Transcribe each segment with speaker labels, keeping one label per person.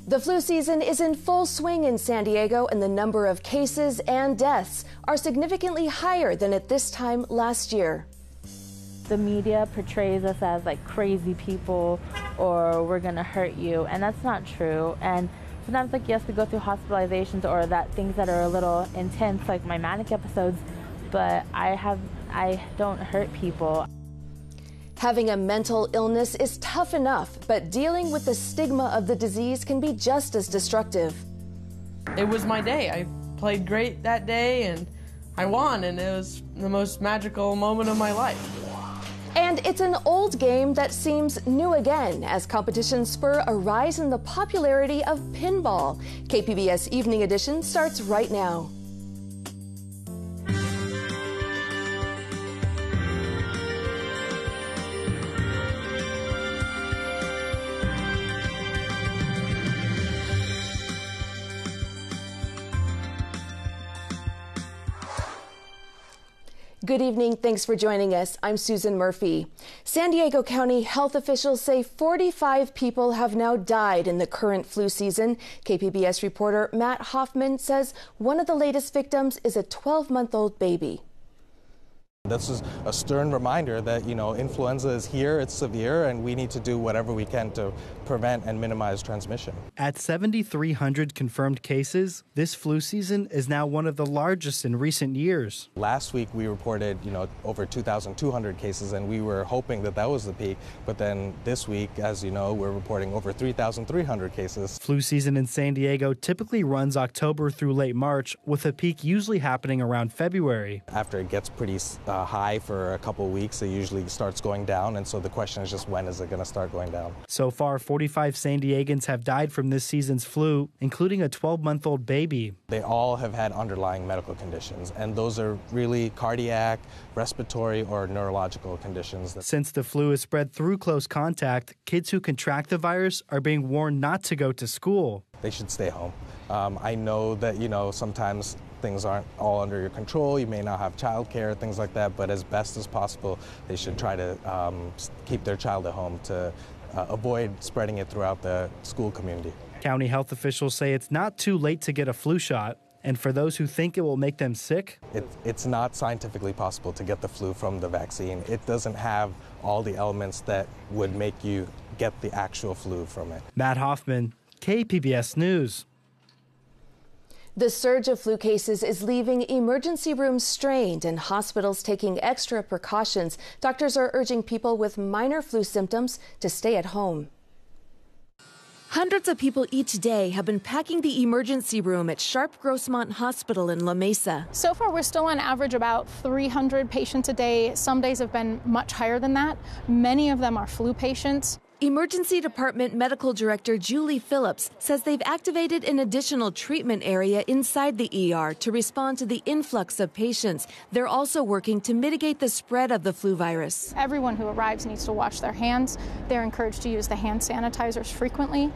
Speaker 1: The flu season is in full swing in San Diego, and the number of cases and deaths are significantly higher than at this time last year.
Speaker 2: The media portrays us as like crazy people or we're gonna hurt you, and that's not true. And sometimes, like, yes, we go through hospitalizations or that things that are a little intense, like my manic episodes, but I don't hurt people.
Speaker 1: Having a mental illness is tough enough, but dealing with the stigma of the disease can be just as destructive.
Speaker 3: It was my day. I played great that day and I won, and it was the most magical moment of my life.
Speaker 1: And it's an old game that seems new again as competitions spur a rise in the popularity of pinball. KPBS Evening Edition starts right now. Good evening. Thanks for joining us. I'm Susan Murphy. San Diego County health officials say 45 people have now died in the current flu season. KPBS reporter Matt Hoffman says one of the latest victims is a 12-month-old baby.
Speaker 4: This is a stern reminder that, influenza is here, it's severe, and we need to do whatever we can to prevent and minimize transmission.
Speaker 5: At 7,300 confirmed cases, this flu season is now one of the largest in recent years.
Speaker 4: Last week we reported, over 2,200 cases, and we were hoping that that was the peak. But then this week, as you know, we're reporting over 3,300 cases.
Speaker 5: Flu season in San Diego typically runs October through late March, with a peak usually happening around February.
Speaker 4: After it gets pretty high for a couple of weeks, it usually starts going down, and so the question is just when is it going to start going down?
Speaker 5: So far, 45 San Diegans have died from this season's flu, including a 12-month-old baby.
Speaker 4: They all have had underlying medical conditions, and those are really cardiac, respiratory, or neurological conditions.
Speaker 5: Since the flu is spread through close contact, kids who contract the virus are being warned not to go to school.
Speaker 4: They should stay home. I know that, sometimes things aren't all under your control. You may not have childcare, things like that, but as best as possible, they should try to keep their child at home to avoid spreading it throughout the school community.
Speaker 5: County health officials say it's not too late to get a flu shot, and for those who think it will make them sick,
Speaker 4: it's not scientifically possible to get the flu from the vaccine. It doesn't have all the elements that would make you get the actual flu from it.
Speaker 5: Matt Hoffman, KPBS News.
Speaker 1: The surge of flu cases is leaving emergency rooms strained and hospitals taking extra precautions. Doctors are urging people with minor flu symptoms to stay at home. Hundreds of people each day have been packing the emergency room at Sharp Grossmont Hospital in La Mesa.
Speaker 6: So far, we're still on average about 300 patients a day. Some days have been much higher than that. Many of them are flu patients.
Speaker 1: Emergency Department Medical Director Julie Phillips says they've activated an additional treatment area inside the ER to respond to the influx of patients. They're also working to mitigate the spread of the flu virus.
Speaker 6: Everyone who arrives needs to wash their hands. They're encouraged to use the hand sanitizers frequently.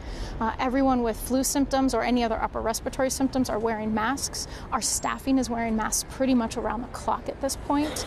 Speaker 6: Everyone with flu symptoms or any other upper respiratory symptoms are wearing masks. Our staffing is wearing masks pretty much around the clock at this point.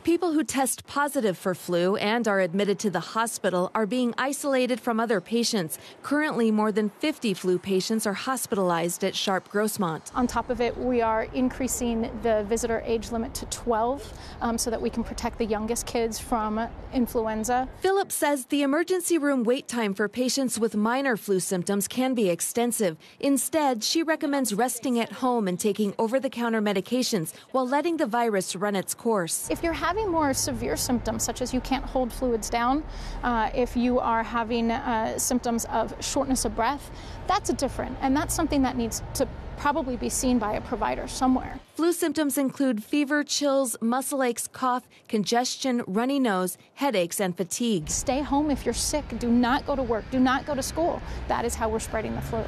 Speaker 1: People who test positive for flu and are admitted to the hospital are being isolated from other patients. Currently, more than 50 flu patients are hospitalized at Sharp Grossmont.
Speaker 6: On top of it, we are increasing the visitor age limit to 12 so that we can protect the youngest kids from influenza.
Speaker 1: Phillips says the emergency room wait time for patients with minor flu symptoms can be extensive. Instead, she recommends resting at home and taking over-the-counter medications while letting the virus run its course.
Speaker 6: If you're having more severe symptoms, such as you can't hold fluids down, if you are having symptoms of shortness of breath, that's different, and that's something that needs to probably be seen by a provider somewhere.
Speaker 1: Flu symptoms include fever, chills, muscle aches, cough, congestion, runny nose, headaches, and fatigue.
Speaker 6: Stay home if you're sick. Do not go to work. Do not go to school. That is how we're spreading the flu.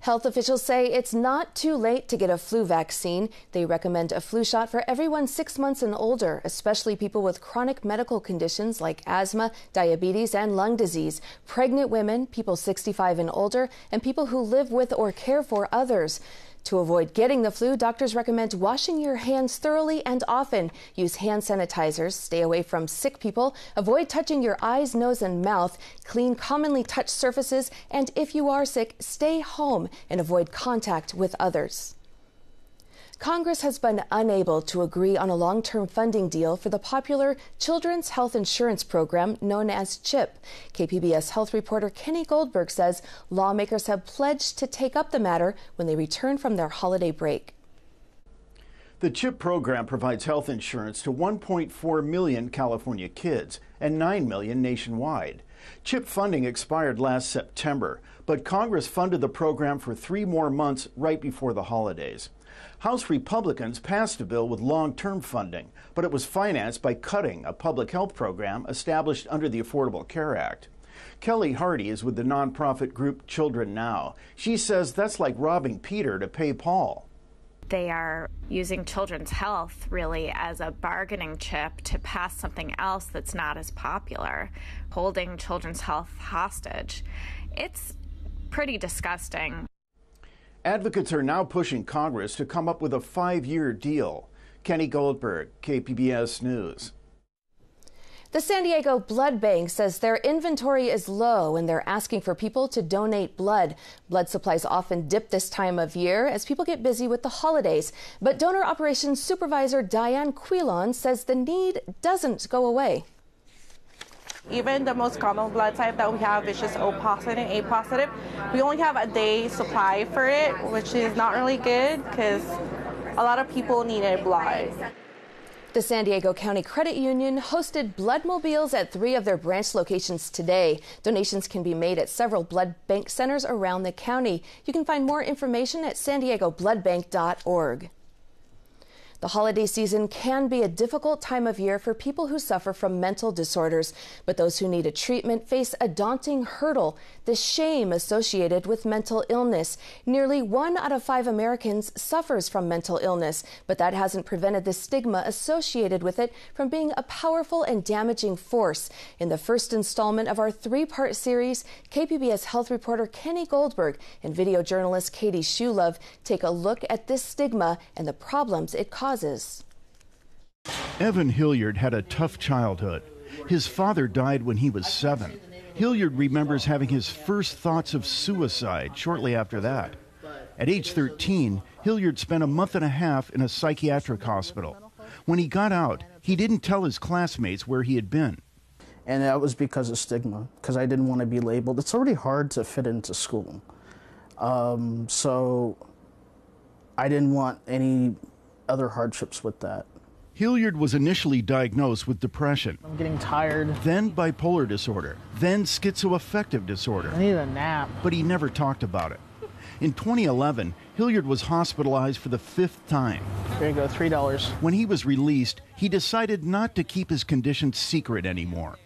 Speaker 1: Health officials say it's not too late to get a flu vaccine. They recommend a flu shot for everyone 6 months and older, especially people with chronic medical conditions like asthma, diabetes, and lung disease, pregnant women, people 65 and older, and people who live with or care for others. To avoid getting the flu, doctors recommend washing your hands thoroughly and often. Use hand sanitizers, stay away from sick people, avoid touching your eyes, nose, and mouth, clean commonly touched surfaces, and if you are sick, stay home and avoid contact with others. Congress has been unable to agree on a long-term funding deal for the popular Children's Health Insurance Program known as CHIP. KPBS health reporter Kenny Goldberg says lawmakers have pledged to take up the matter when they return from their holiday break.
Speaker 7: The CHIP program provides health insurance to 1.4 million California kids and 9 million nationwide. CHIP funding expired last September, but Congress funded the program for 3 more months right before the holidays. House Republicans passed a bill with long-term funding, but it was financed by cutting a public health program established under the Affordable Care Act. Kelly Hardy is with the nonprofit group Children Now. She says that's like robbing Peter to pay Paul.
Speaker 8: They are using children's health really as a bargaining chip to pass something else that's not as popular, holding children's health hostage. It's pretty disgusting.
Speaker 7: Advocates are now pushing Congress to come up with a 5-year deal. Kenny Goldberg, KPBS News.
Speaker 1: The San Diego Blood Bank says their inventory is low and they're asking for people to donate blood. Blood supplies often dip this time of year as people get busy with the holidays. But Donor Operations Supervisor Diane Quilon says the need doesn't go away.
Speaker 9: Even the most common blood type that we have is just O positive and A positive. We only have a day supply for it, which is not really good because a lot of people needed blood.
Speaker 1: The San Diego County Credit Union hosted blood mobiles at 3 of their branch locations today. Donations can be made at several blood bank centers around the county. You can find more information at sandiegobloodbank.org. The holiday season can be a difficult time of year for people who suffer from mental disorders, but those who need a treatment face a daunting hurdle, the shame associated with mental illness. Nearly 1 out of 5 Americans suffers from mental illness, but that hasn't prevented the stigma associated with it from being a powerful and damaging force. In the first installment of our 3-part series, KPBS health reporter Kenny Goldberg and video journalist Katie Shulove take a look at this stigma and the problems it causes.
Speaker 7: Evan Hilliard had a tough childhood. His father died when he was 7. Hilliard remembers having his first thoughts of suicide shortly after that. At age 13, Hilliard spent a month and a half in a psychiatric hospital. When he got out, he didn't tell his classmates where he had been.
Speaker 10: And that was because of stigma, because I didn't want to be labeled. It's already hard to fit into school. So I didn't want any other hardships with that.
Speaker 7: Hilliard was initially diagnosed with depression.
Speaker 10: I'm getting tired.
Speaker 7: Then bipolar disorder. Then schizoaffective disorder.
Speaker 10: I need a nap.
Speaker 7: But he never talked about it. In 2011, Hilliard was hospitalized for the 5th time.
Speaker 10: There you go, $3.
Speaker 7: When he was released, he decided not to keep his condition secret anymore.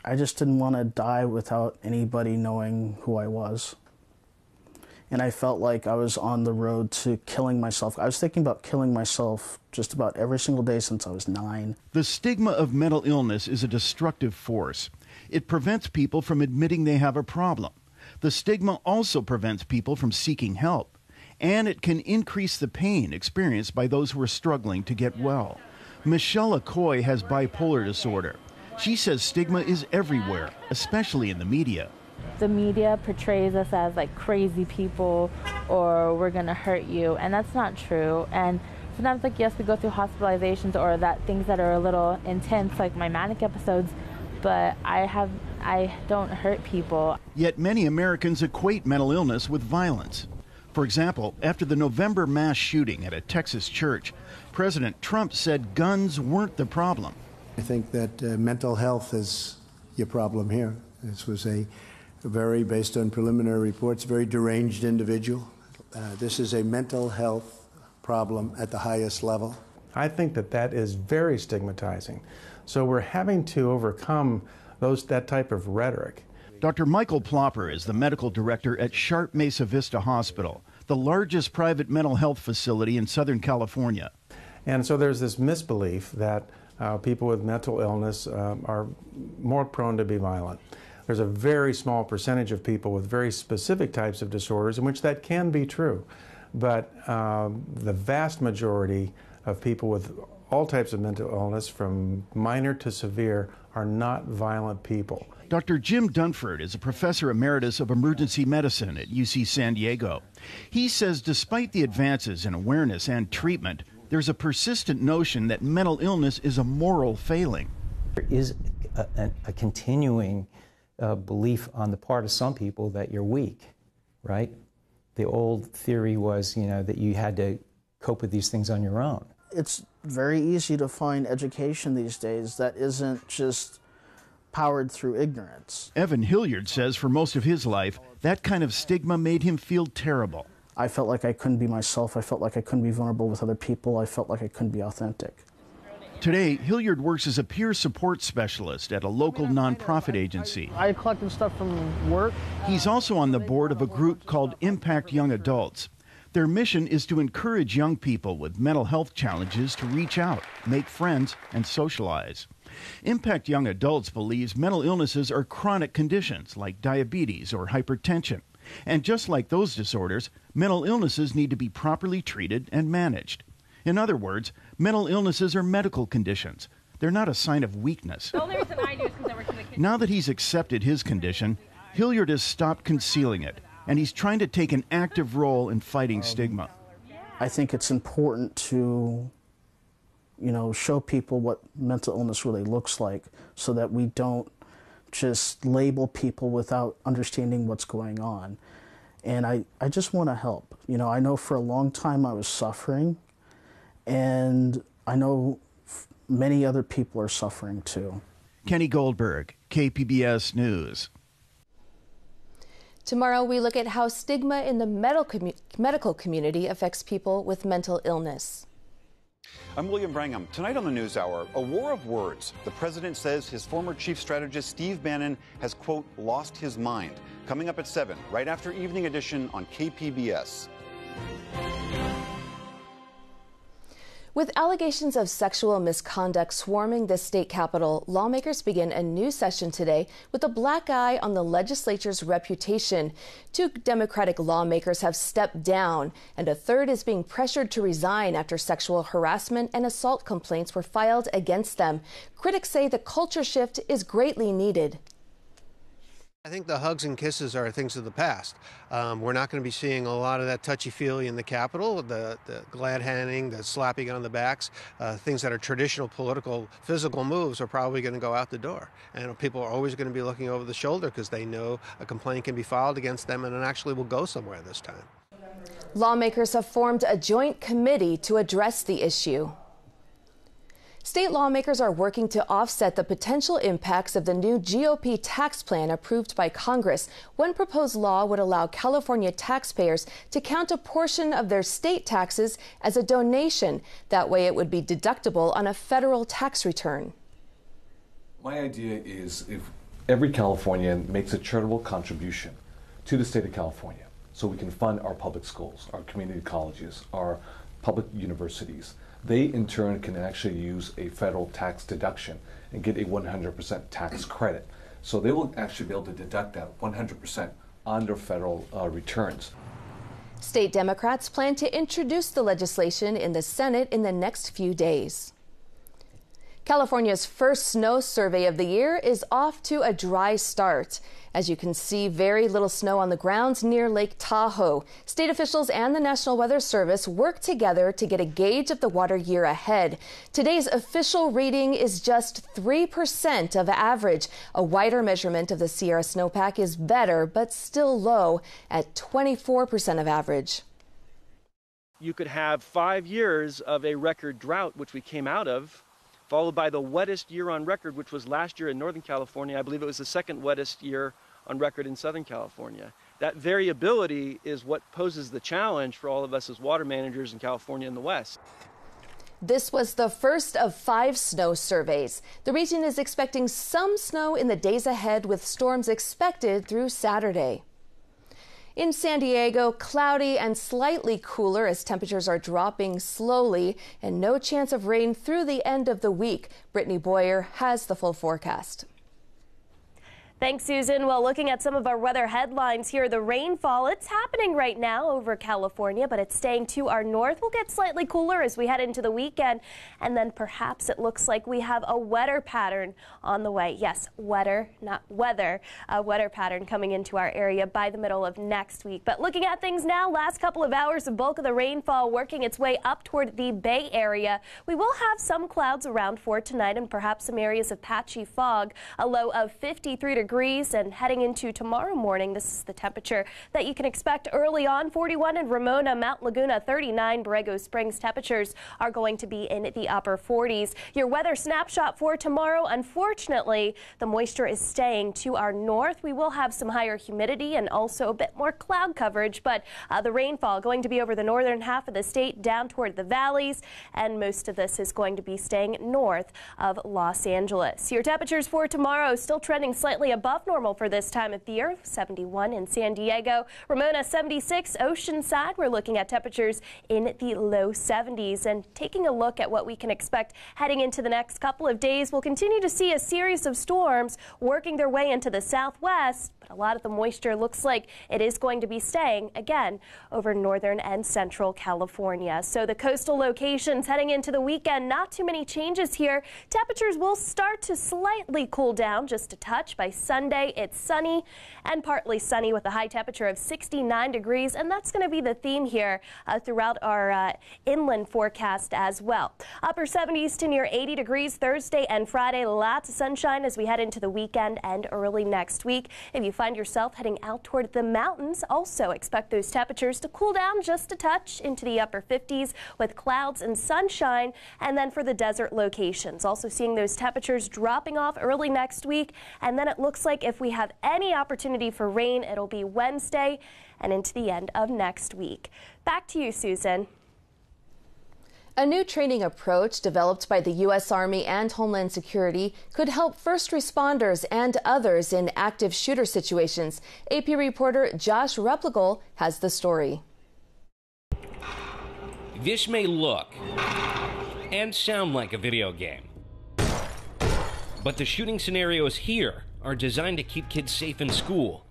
Speaker 10: I just didn't want to die without anybody knowing who I was. And I felt like I was on the road to killing myself. I was thinking about killing myself just about every single day since I was 9.
Speaker 7: The stigma of mental illness is a destructive force. It prevents people from admitting they have a problem. The stigma also prevents people from seeking help. And it can increase the pain experienced by those who are struggling to get well. Michelle Acoy has bipolar disorder. She says stigma is everywhere, especially in the media.
Speaker 2: The media portrays us as like crazy people or we're going to hurt you, and that's not true. And sometimes, like, yes, we go through hospitalizations or that things that are a little intense, like my manic episodes, but I don't hurt people.
Speaker 7: Yet many Americans equate mental illness with violence. For example, after the November mass shooting at a Texas church, President Trump said guns weren't the problem.
Speaker 11: I think that mental health is your problem here. This was based on preliminary reports, very deranged individual. This is a mental health problem at the highest level.
Speaker 12: I think that is very stigmatizing. So we're having to overcome that type of rhetoric.
Speaker 7: Dr. Michael Plopper is the medical director at Sharp Mesa Vista Hospital, the largest private mental health facility in Southern California.
Speaker 12: And so there's this misbelief that people with mental illness are more prone to be violent. There's a very small percentage of people with very specific types of disorders in which that can be true. but the vast majority of people with all types of mental illness, from minor to severe, are not violent people.
Speaker 7: Dr. Jim Dunford is a professor emeritus of emergency medicine at UC San Diego. He says despite the advances in awareness and treatment, there's a persistent notion that mental illness is a moral failing.
Speaker 13: There is a continuing belief on the part of some people that you're weak, right? The old theory was, that you had to cope with these things on your own.
Speaker 10: It's very easy to find education these days that isn't just powered through ignorance.
Speaker 7: Evan Hilliard says for most of his life, that kind of stigma made him feel terrible.
Speaker 10: I felt like I couldn't be myself. I felt like I couldn't be vulnerable with other people. I felt like I couldn't be authentic.
Speaker 7: Today, Hilliard works as a peer support specialist at a local nonprofit agency.
Speaker 10: I collected stuff from work.
Speaker 7: He's also on the board of a group called Impact Young Adults. Their mission is to encourage young people with mental health challenges to reach out, make friends, and socialize. Impact Young Adults believes mental illnesses are chronic conditions like diabetes or hypertension. And just like those disorders, mental illnesses need to be properly treated and managed. In other words, mental illnesses are medical conditions. They're not a sign of weakness.
Speaker 14: The only reason I do is because I work in the kitchen.
Speaker 7: Now that he's accepted his condition, Hilliard has stopped concealing it, and he's trying to take an active role in fighting stigma.
Speaker 10: I think it's important to, show people what mental illness really looks like so that we don't just label people without understanding what's going on. And I just want to help. I know for a long time I was suffering, and I know many other people are suffering too.
Speaker 7: Kenny Goldberg, KPBS News.
Speaker 1: Tomorrow, we look at how stigma in the medical community affects people with mental illness.
Speaker 15: I'm William Brangham. Tonight on the NewsHour, a war of words. The president says his former chief strategist, Steve Bannon, has, quote, lost his mind. Coming up at 7, right after Evening Edition on KPBS.
Speaker 1: With allegations of sexual misconduct swarming the state capitol, lawmakers begin a new session today with a black eye on the legislature's reputation. 2 Democratic lawmakers have stepped down, and a third is being pressured to resign after sexual harassment and assault complaints were filed against them. Critics say the culture shift is greatly needed.
Speaker 16: I think the hugs and kisses are things of the past. We're not going to be seeing a lot of that touchy-feely in the Capitol, the glad handing, the slapping on the backs, things that are traditional political, physical moves are probably going to go out the door. And people are always going to be looking over the shoulder because they know a complaint can be filed against them and it actually will go somewhere this time.
Speaker 1: Lawmakers have formed a joint committee to address the issue. State lawmakers are working to offset the potential impacts of the new GOP tax plan approved by Congress. One proposed law would allow California taxpayers to count a portion of their state taxes as a donation. That way it would be deductible on a federal tax return.
Speaker 17: My idea is if every Californian makes a charitable contribution to the state of California so we can fund our public schools, our community colleges, our public universities, they in turn can actually use a federal tax deduction and get a 100% tax credit. So they will actually be able to deduct that 100% on their federal returns.
Speaker 1: State Democrats plan to introduce the legislation in the Senate in the next few days. California's first snow survey of the year is off to a dry start. As you can see, very little snow on the ground near Lake Tahoe. State officials and the National Weather Service work together to get a gauge of the water year ahead. Today's official reading is just 3% of average. A wider measurement of the Sierra snowpack is better, but still low at 24% of average.
Speaker 18: You could have 5 years of a record drought, which we came out of, followed by the wettest year on record, which was last year in Northern California. I believe it was the second wettest year on record in Southern California. That variability is what poses the challenge for all of us as water managers in California and the West.
Speaker 1: This was the first of 5 snow surveys. The region is expecting some snow in the days ahead, with storms expected through Saturday. In San Diego, cloudy and slightly cooler as temperatures are dropping slowly, and no chance of rain through the end of the week. Brittany Boyer has the full forecast.
Speaker 19: Thanks, Susan. Well, looking at some of our weather headlines here, the rainfall, it's happening right now over California, but it's staying to our north. We'll get slightly cooler as we head into the weekend, and then perhaps it looks like we have a wetter pattern on the way. Yes, wetter, not weather. A wetter pattern coming into our area by the middle of next week. But looking at things now, last couple of hours, the bulk of the rainfall working its way up toward the Bay Area. We will have some clouds around for tonight and perhaps some areas of patchy fog. A low of 53 degrees, and heading into tomorrow morning, this is the temperature that you can expect early on. 41 in Ramona, Mount Laguna 39, Borrego Springs temperatures are going to be in the upper 40s. Your weather snapshot for tomorrow, unfortunately, the moisture is staying to our north. We will have some higher humidity and also a bit more cloud coverage, but the rainfall going to be over the northern half of the state down toward the valleys, and most of this is going to be staying north of Los Angeles. Your temperatures for tomorrow still trending slightly above normal for this time of the year. 71 in San Diego, Ramona 76, Oceanside we're looking at temperatures in the low 70s. And taking a look at what we can expect heading into the next couple of days, we'll continue to see a series of storms working their way into the southwest, but a lot of the moisture looks like it is going to be staying again over northern and central California. So the coastal locations heading into the weekend, not too many changes here. Temperatures will start to slightly cool down just a touch. By Sunday, it's sunny and partly sunny with a high temperature of 69 degrees, and that's going to be the theme here throughout our inland forecast as well. Upper 70s to near 80 degrees Thursday and Friday. Lots of sunshine as we head into the weekend and early next week. If you find yourself heading out toward the mountains, also expect those temperatures to cool down just a touch into the upper 50s with clouds and sunshine. And then for the desert locations, also seeing those temperatures dropping off early next week. And then it looks like if we have any opportunity for rain, it'll be Wednesday and into the end of next week. Back to you, Susan.
Speaker 1: A new training approach developed by the U.S. Army and Homeland Security could help first responders and others in active shooter situations. AP reporter Josh Replicol has the story.
Speaker 20: This may look and sound like a video game, but the shooting scenarios here are designed to keep kids safe in school.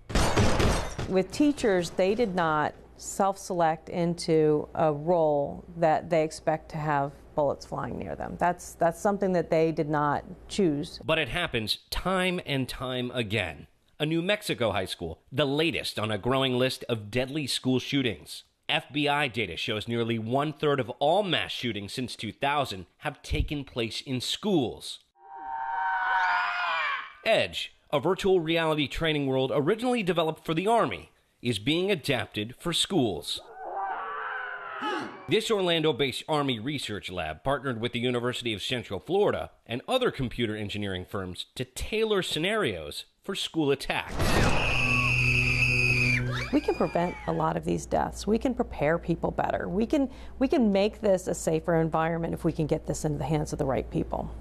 Speaker 21: With teachers, they did not self-select into a role that they expect to have bullets flying near them. That's something that they did not choose.
Speaker 20: But it happens time and time again. A New Mexico high school, the latest on a growing list of deadly school shootings. FBI data shows nearly 1/3 of all mass shootings since 2000 have taken place in schools. Edge, a virtual reality training world originally developed for the Army, is being adapted for schools. This Orlando-based Army research lab partnered with the University of Central Florida and other computer engineering firms to tailor scenarios for school attacks.
Speaker 21: We can prevent a lot of these deaths. We can prepare people better. We can make this a safer environment if we can get this into the hands of the right people.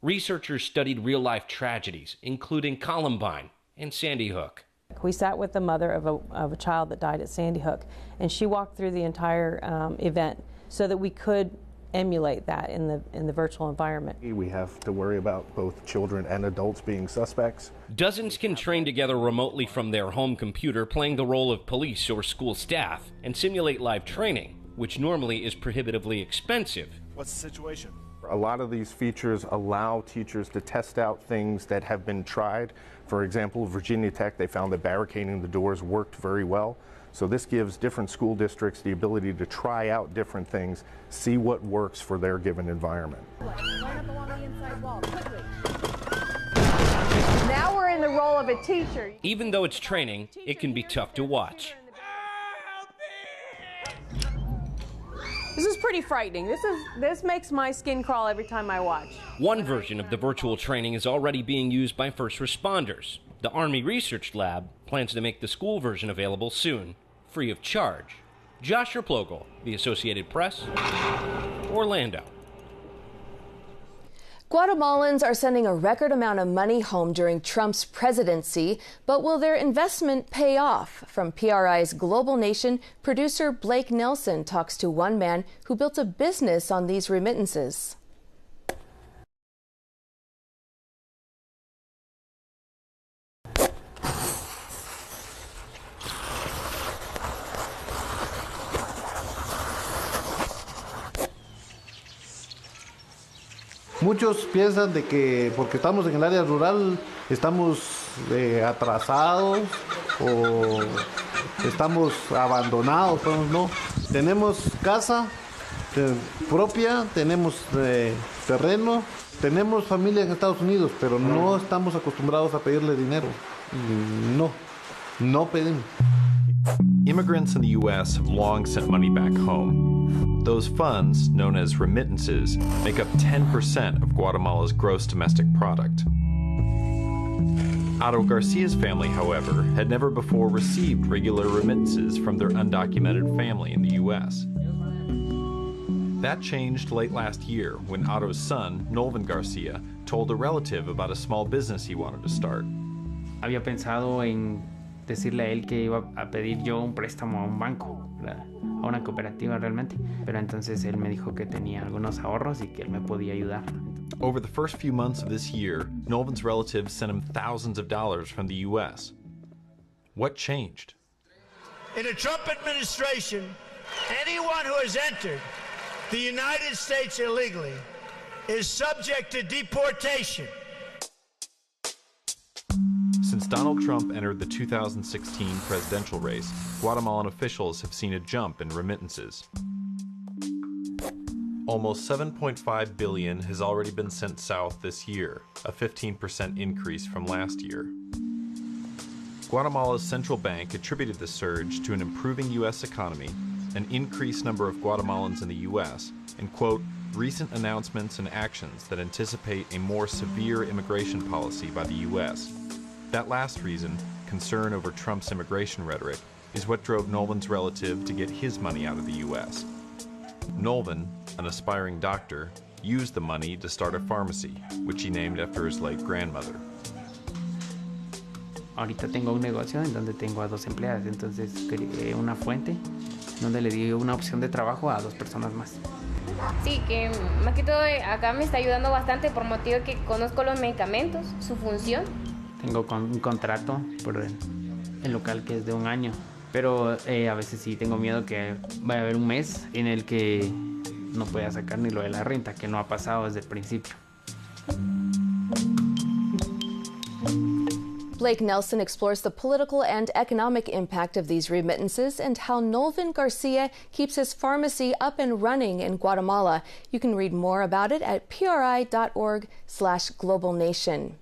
Speaker 20: Researchers studied real-life tragedies, including Columbine and Sandy Hook.
Speaker 21: We sat with the mother of a child that died at Sandy Hook, and she walked through the entire event so that we could emulate that in the virtual environment.
Speaker 22: We have to worry about both children and adults being suspects.
Speaker 20: Dozens can train together remotely from their home computer, playing the role of police or school staff, and simulate live training, which normally is prohibitively expensive.
Speaker 22: What's the situation? A lot of these features allow teachers to test out things that have been tried. For example, Virginia Tech, they found that barricading the doors worked very well. So this gives different school districts the ability to try out different things, see what works for their given environment.
Speaker 23: Now we're in the role of a teacher.
Speaker 20: Even though it's training, it can be tough to watch.
Speaker 23: This is pretty frightening. This makes my skin crawl every time I watch.
Speaker 20: One version of the virtual training is already being used by first responders. The Army Research Lab plans to make the school version available soon, free of charge. Josh Replicol, The Associated Press, Orlando.
Speaker 1: Guatemalans are sending a record amount of money home during Trump's presidency, but will their investment pay off? From PRI's Global Nation, producer Blake Nelson talks to one man who built a business on these remittances.
Speaker 3: Muchos piensan de que porque estamos en el área rural estamos atrasados o estamos abandonados, pero no. Tenemos casa propia, tenemos terreno, tenemos familia en Estados Unidos, pero no estamos acostumbrados a pedirle dinero. No pedimos.
Speaker 4: Immigrants in the U.S. have long sent money back home. Those funds, known as remittances, make up 10% of Guatemala's gross domestic product. Otto Garcia's family, however, had never before received regular remittances from their undocumented family in the U.S. That changed late last year when Otto's son, Nolvin Garcia, told a relative about a small business he wanted to start.
Speaker 5: Había pensado en decirle a él que iba a pedir yo un préstamo a un banco, a una cooperativa realmente, pero entonces él me dijo que tenía algunos ahorros y que él me podía ayudar.
Speaker 4: Over the first few months of this year, Nolvin's relatives sent him thousands of dollars from the U.S. What changed?
Speaker 24: In the Trump administration, anyone who has entered the United States illegally is subject to deportation.
Speaker 4: Since Donald Trump entered the 2016 presidential race, Guatemalan officials have seen a jump in remittances. Almost $7.5 billion has already been sent south this year, a 15% increase from last year. Guatemala's central bank attributed the surge to an improving U.S. economy, an increased number of Guatemalans in the U.S., and, quote, recent announcements and actions that anticipate a more severe immigration policy by the U.S. That last reason, concern over Trump's immigration rhetoric, is what drove Nolvin's relative to get his money out of the U.S. Nolvin, an aspiring doctor, used the money to start a pharmacy, which he named after his late grandmother.
Speaker 5: Ahorita tengo un negocio en donde tengo a 2 empleadas, entonces creé una fuente donde le di una opción de trabajo a 2 personas más.
Speaker 25: Sí, que más que todo acá me está ayudando bastante por motivo de que conozco los medicamentos, su función.
Speaker 5: Tengo un contrato por el local que es de 1 año, pero a veces sí tengo miedo que vaya a haber un mes en el que no pueda sacar ni lo de la renta, que no ha pasado desde el principio.
Speaker 1: Blake Nelson explores the political and economic impact of these remittances and how Nolvin Garcia keeps his pharmacy up and running in Guatemala. You can read more about it at pri.org/globalnation.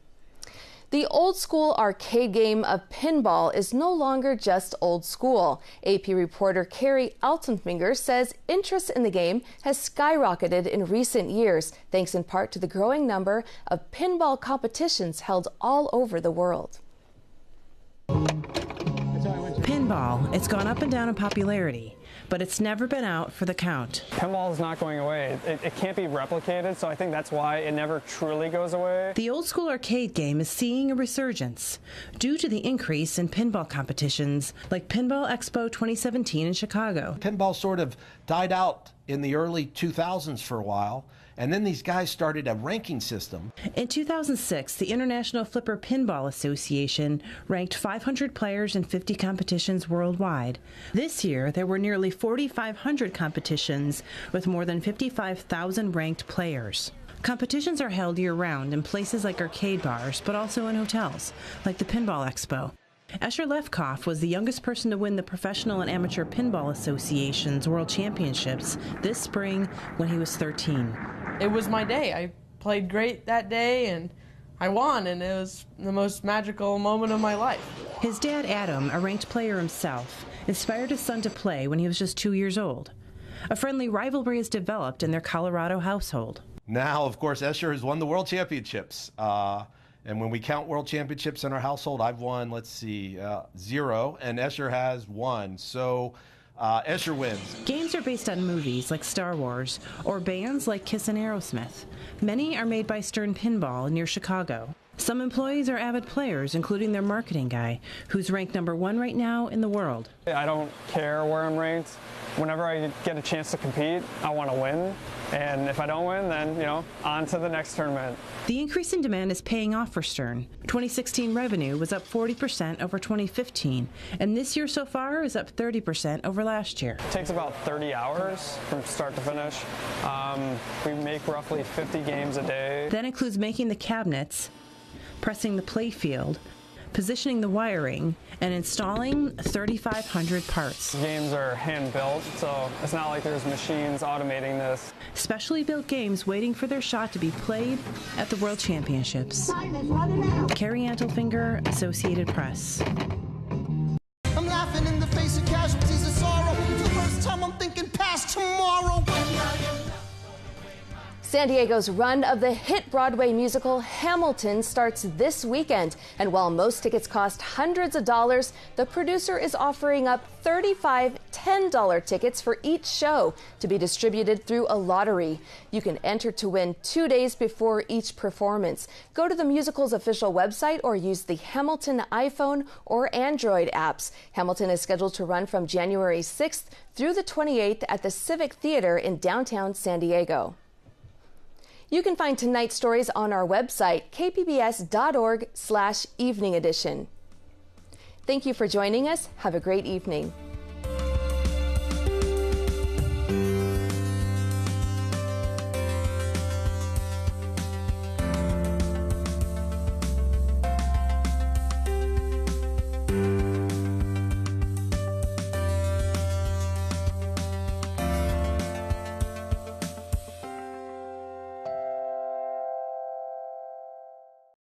Speaker 1: The old-school arcade game of pinball is no longer just old school. AP reporter Carrie Altenfinger says interest in the game has skyrocketed in recent years, thanks in part to the growing number of pinball competitions held all over the world.
Speaker 26: Pinball, it's gone up and down in popularity, but it's never been out for the count.
Speaker 27: Pinball is not going away. It can't be replicated, so I think that's why it never truly goes away.
Speaker 26: The old-school arcade game is seeing a resurgence due to the increase in pinball competitions like Pinball Expo 2017 in Chicago.
Speaker 28: Pinball sort of died out in the early 2000s for a while, and then these guys started a ranking system.
Speaker 26: In 2006, the International Flipper Pinball Association ranked 500 players in 50 competitions worldwide. This year, there were nearly 4,500 competitions with more than 55,000 ranked players. Competitions are held year-round in places like arcade bars, but also in hotels, like the Pinball Expo. Escher Lefkoff was the youngest person to win the Professional and Amateur Pinball Association's World Championships this spring when he was 13.
Speaker 29: It was my day. I played great that day and I won, and it was the most magical moment of my life.
Speaker 26: His dad, Adam, a ranked player himself, inspired his son to play when he was just 2 years old. A friendly rivalry has developed in their Colorado household.
Speaker 28: Now, of course, Escher has won the World Championships. And when we count World Championships in our household, I've won, 0, and Escher has 1. So Escher wins.
Speaker 26: Games are based on movies like Star Wars or bands like Kiss and Aerosmith. Many are made by Stern Pinball near Chicago. Some employees are avid players, including their marketing guy, who's ranked #1 right now in the world.
Speaker 27: I don't care where I'm ranked. whenever I get a chance to compete, I want to win. And if I don't win, then, on to the next tournament.
Speaker 26: The increase in demand is paying off for Stern. 2016 revenue was up 40% over 2015, and this year so far is up 30% over last year.
Speaker 27: It takes about 30 hours from start to finish. We make roughly 50 games a day.
Speaker 26: That includes making the cabinets, pressing the play field, positioning the wiring, and installing 3,500 parts.
Speaker 27: Games are hand-built, so it's not like there's machines automating this.
Speaker 26: Specially built games waiting for their shot to be played at the World Championships. Carrie Antelfinger, Associated Press.
Speaker 2: I'm laughing in the face of casualties of sorrow. For the first time I'm thinking past tomorrow.
Speaker 1: San Diego's run of the hit Broadway musical Hamilton starts this weekend. And while most tickets cost hundreds of dollars, the producer is offering up 35 $10 tickets for each show to be distributed through a lottery. You can enter to win 2 days before each performance. Go to the musical's official website or use the Hamilton iPhone or Android apps. Hamilton is scheduled to run from January 6th through the 28th at the Civic Theater in downtown San Diego. You can find tonight's stories on our website, kpbs.org/evening edition. Thank you for joining us. Have a great evening.